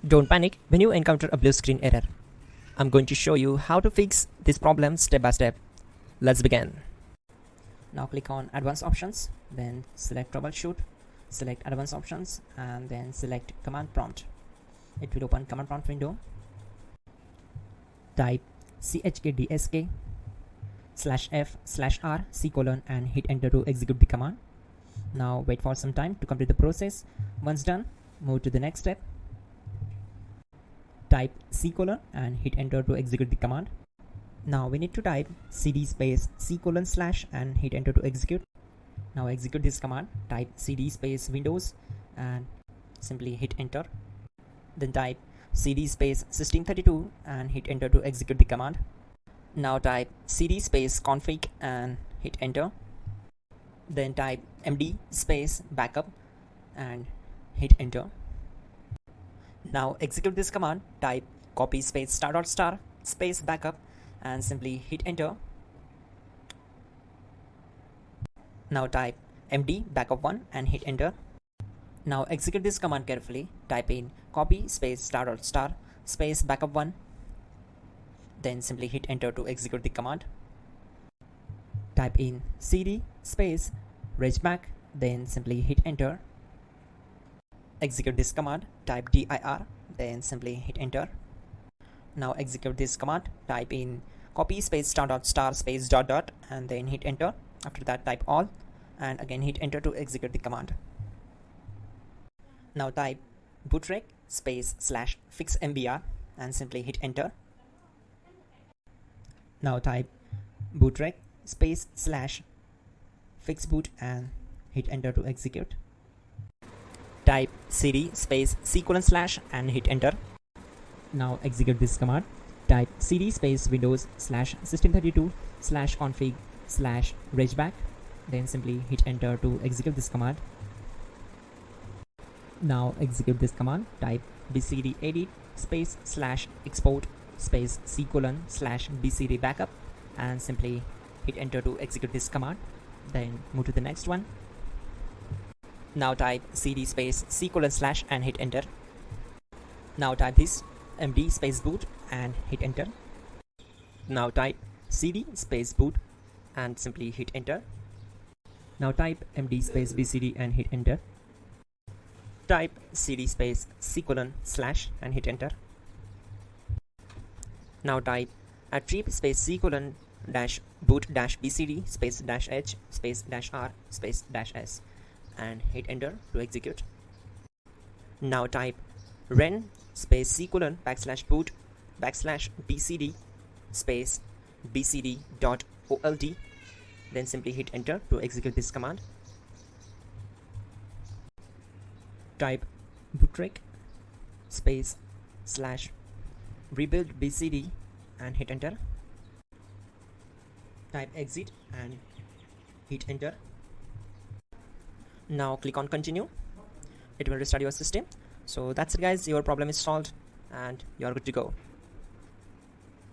Don't panic when you encounter a blue screen error. I'm going to show you how to fix this problem step by step. Let's begin. Now click on Advanced Options, then select Troubleshoot, select Advanced Options, and then select Command Prompt. It will open Command Prompt window. Type chkdsk /f/r c:, and hit enter to execute the command. Now wait for some time to complete the process. Once done, move to the next step. Type c:, and hit enter to execute the command. Now we need to type cd space c:/ and hit enter to execute. Now execute this command. Type cd space Windows and simply hit enter. Then type cd space system32 and hit enter to execute the command. Now type cd space config and hit enter. Then type md space backup and hit enter. Now execute this command. Type copy space *** space backup and simply hit enter. Now type md backup1 and hit enter. Now execute this command carefully. Type in copy space ** space backup1. Then simply hit enter to execute the command. Type in cd space regback, then simply hit enter. Execute this command. Type dir, then simply hit enter. Now execute this command. Type in copy space ** space ... and then hit enter. After that type all and again hit enter to execute the command. Now type bootrec space /fixmbr and simply hit enter. Now type bootrec space /fixboot and hit enter to execute. Type cd space c:/ and hit enter. Now execute this command. Type cd space Windows /system32 /config /regback, then simply hit enter to execute this command. Now execute this command. Type bcd edit space /export space c:/ bcd backup and simply hit enter to execute this command. Then move to the next one. Now type cd space c:/ and hit enter. Now type this md space boot and hit enter. Now type cd space boot and simply hit enter. Now type md space bcd and hit enter. Type cd space c:/ and hit enter. Now type attrib space c:/ -boot -bcd space -h space -r space -s and hit enter to execute. Now type ren space c:/ \boot \bcd space bcd.old, then simply hit enter to execute this command. Type bootrec space /rebuild bcd and hit enter. Type exit and hit enter. Now click on continue. It will restart your system. So that's it guys, your problem is solved and you are good to go.